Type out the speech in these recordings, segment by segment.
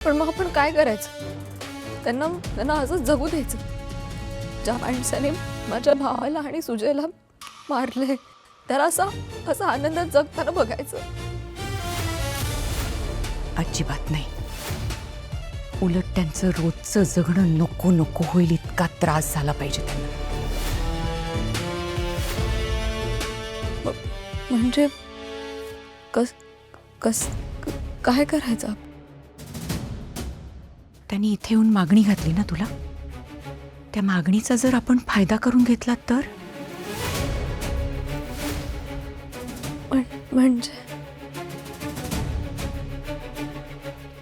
पण मग आपण काय करायचं? त्यांना त्यांना असंच जगू द्यायचं? ज्या माणसाने माझ्या भावाला आणि सुजयला मारले त्याला असं आनंदात जगताना बघायचं? अजिबात नाही. उलट त्यांचं रोजचं जगणं नको नको होईल इतका त्रास झाला पाहिजे त्यांना. म्हणजे काय करायचं? त्यांनी इथे येऊन मागणी घातली ना तुला, त्या मागणीचा जर आपण फायदा करून घेतला तर? म्हणजे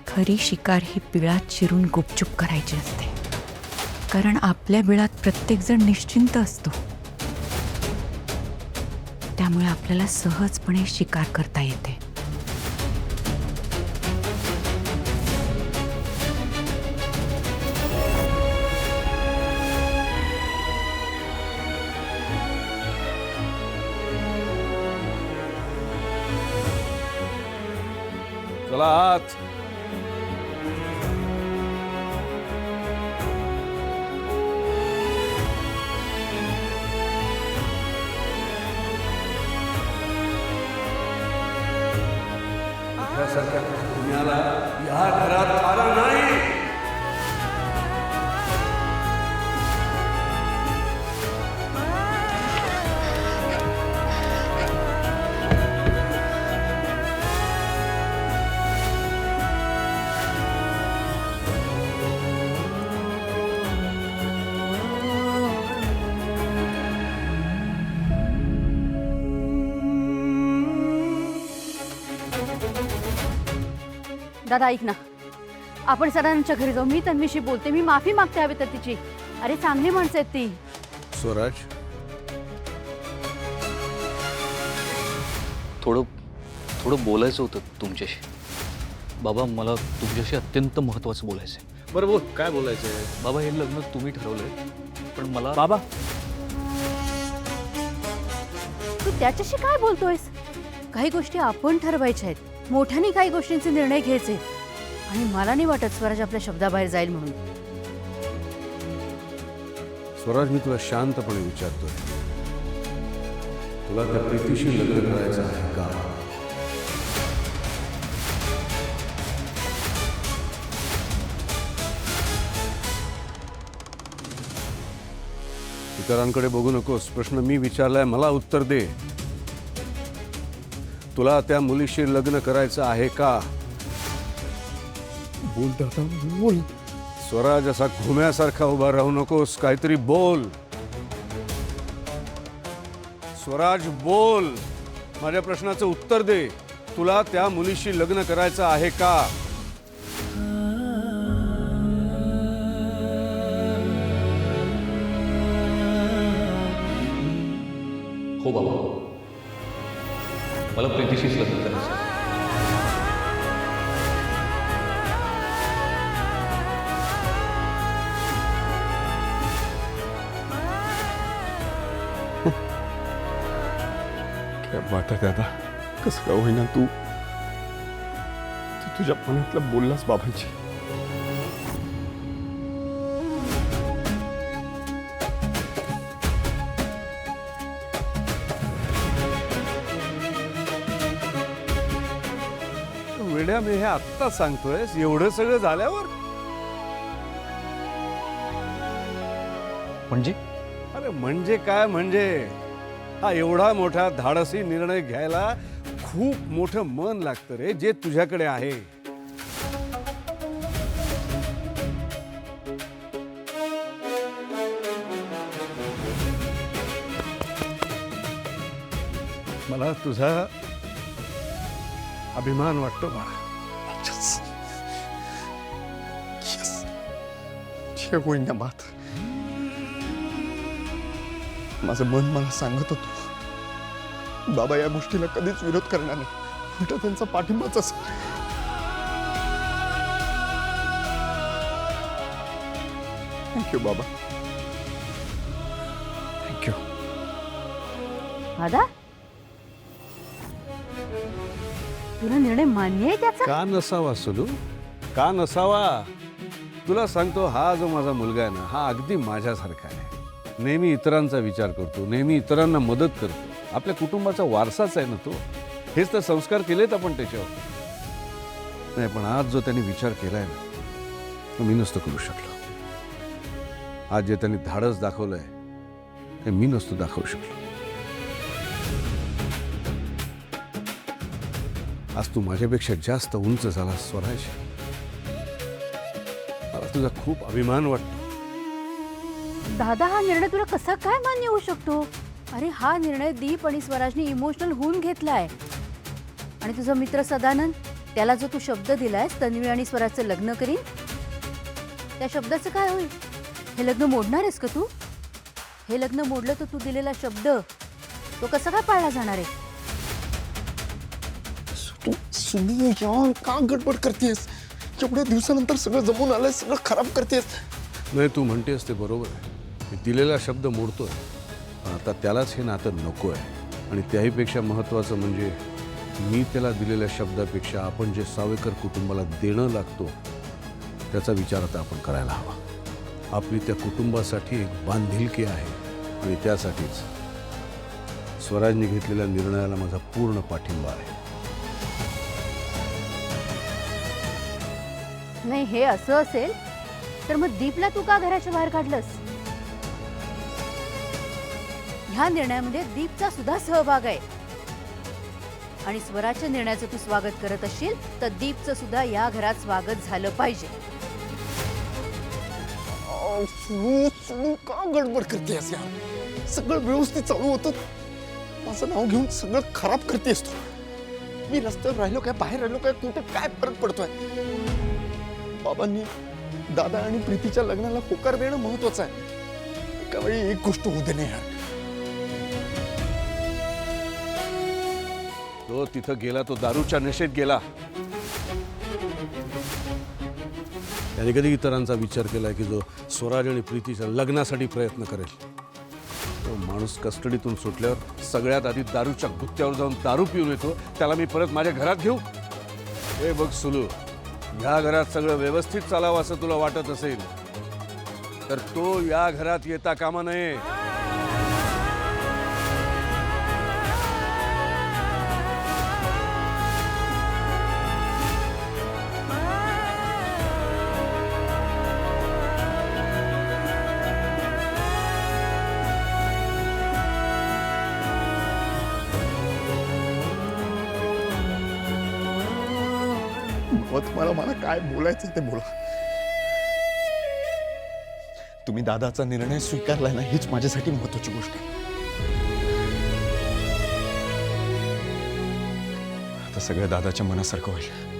खरी शिकार ही बिळात शिरून गुपचूप करायची असते, कारण आपल्या बिळात प्रत्येक जण निश्चिंत असतो. त्यामुळे आपल्याला सहजपणे शिकार करता येते. चला आत. त्यासारख्या पुण्याला या घरात आला नाही. दादा ऐक ना, आपण सरांच्या घरी जाऊ. मी तन्वीशी बोलते, मी माफी मागते हवी तर तिची. अरे चांगली माणसं आहेत ती. स्वराज, थोडं बोलायचं होतं तुमच्याशी. बाबा, मला तुमच्याशी अत्यंत महत्त्वाचं बोलायचं आहे. बरं बोल, काय बोलायचंय? बाबा, हे लग्न तुम्ही ठरवलंय, पण मला बाबा, तू त्याच्याशी काय बोलतोयस? काही गोष्टी आपण ठरवायच्या आहेत, मोठ्याने काही गोष्टींचे निर्णय घ्यायचे. आणि मला नाही वाटत स्वराज आपल्या शब्दाबाहेर जाईल म्हणून. स्वराज, मी तुला शांतपणे विचारतोय, तुला त्या प्रीतीशी लग्न करायचं आहे का? इतरांकडे बघू नकोस. प्रश्न मी विचारलाय, मला उत्तर दे. तुला त्या मुलीशी लग्न करायचं आहे का? बोल दादा, बोल. स्वराज, असा घुम्यासारखा उभा राहू नकोस, काहीतरी बोल. स्वराज, बोल. माझ्या प्रश्नाचं उत्तर दे. तुला त्या मुलीशी लग्न करायचं आहे का? हो बाबा, मला प्रीतीशीच लग्न करायचं आहे. क्या बात आहे दादा, कसं का होईना तू तुझ्या मनातलं बोललास बाबांची. वेड्या, मी हे आत्ता सांगतोयस एवढं सगळं झाल्यावर? म्हणजे अरे म्हणजे काय म्हणजे? हा एवढा मोठा धाडसी निर्णय घ्यायला खूप मोठं मन लागतं रे, जे तुझ्याकडे आहे. मला तुझा अभिमान वाटतो बाळा. जे होईना बात, माझं मन मला सांगत होतं बाबा या गोष्टीला कधीच विरोध करणार नाही, उलट त्यांचा पाठिंबाच असेल. थँक्यू बाबा, थँक्यू. दादा, तुला निर्णय मान्य आहे त्याचा? का नसावा सुलू? का नसावा? तुला सांगतो, हा जो माझा मुलगा आहे ना, हा अगदी माझ्यासारखा आहे. नेहमी इतरांचा विचार करतो, नेहमी इतरांना मदत करतो. आपल्या कुटुंबाचा वारसाच आहे ना तो. हेच तर संस्कार केलेत आपण त्याच्यावर. नाही, पण आज जो त्यांनी विचार केलाय ना, तो मी नसतो करू शकलो. आज जे त्यांनी धाडस दाखवलंय ते मी नसतो दाखवू शकलो. आज तू माझ्यापेक्षा जास्त उंच झाला स्वराज. मला तुझा खूप अभिमान वाटतो. दादा, हा निर्णय तुला कसा काय मान्य होऊ शकतो? अरे, हा निर्णय दीप आणि स्वराजने इमोशनल होऊन घेतलाय. आणि तुझा मित्र सदानंद, त्याला जो तू शब्द दिलायस तन्वी आणि स्वराजचं लग्न करीन, त्या शब्दाचं काय होईल? हे लग्न मोडणार आहेस का तू? हे लग्न मोडलं तर तू दिलेला शब्द तो कसा काय पाळला जाणार आहे? तू सुनू यार, का गडबड करतेस? एवढ्या दिवसानंतर सगळं जमून आलंय, सगळं खराब करतेस. नाही, तू म्हणतेस ते बरोबर आहे. मी दिलेला शब्द मोडतोय, पण आता त्यालाच हे नातं नको आहे. आणि त्याहीपेक्षा महत्त्वाचं म्हणजे मी त्याला दिलेल्या शब्दापेक्षा आपण जे सावेकर कुटुंबाला देणं लागतो त्याचा विचार आता आपण करायला हवा. आपली त्या कुटुंबासाठी एक बांधिलकी आहे आणि त्यासाठीच स्वराजने घेतलेल्या निर्णयाला माझा पूर्ण पाठिंबा आहे. नाही, हे असं असेल तर मग दीपला तू का घराच्या बाहेर काढलंस? ह्या निर्णयामध्ये दीपचा सुद्धा सहभाग आहे. आणि स्वराच्या निर्णयाचं तू स्वागत करत असशील तर दीपचं सुद्धा या घरात स्वागत झालं पाहिजे. सुनू का गडबड करतेस यार? सगळं व्यवस्थित चालू होतं, माझं नाव घेऊन सगळं खराब करतेस तू. मी रस्त्यावर राहिलो काय, बाहेर राहिलो काय, कुठे काय फरक पडतोय? बाबांनी दादा आणि प्रीतीच्या लग्नाला होकार देणं महत्वाचं आहे. एका वेळी एक गोष्ट होऊ दे नाही यार. तो तिथं गेला, तो दारूच्या नशेत गेला. त्याने कधी इतरांचा विचार केला की जो स्वराज आणि प्रीतीच्या लग्नासाठी प्रयत्न करेल? तो माणूस कस्टडीतून सुटल्यावर सगळ्यात आधी दारूच्या गुत्त्यावर जाऊन दारू पिऊन येतो. त्याला मी परत माझ्या घरात घेऊ? हे बघ सुलू, ह्या घरात सगळं व्यवस्थित चालावं असं तुला वाटत असेल तर तो या घरात येता कामा नये. मला काय बोलायचं ते बोला. तुम्ही दादाचा निर्णय स्वीकारलाय ना, हीच माझ्यासाठी महत्वाची गोष्ट आहे. आता सगळं दादाच्या मनासारखं होईल.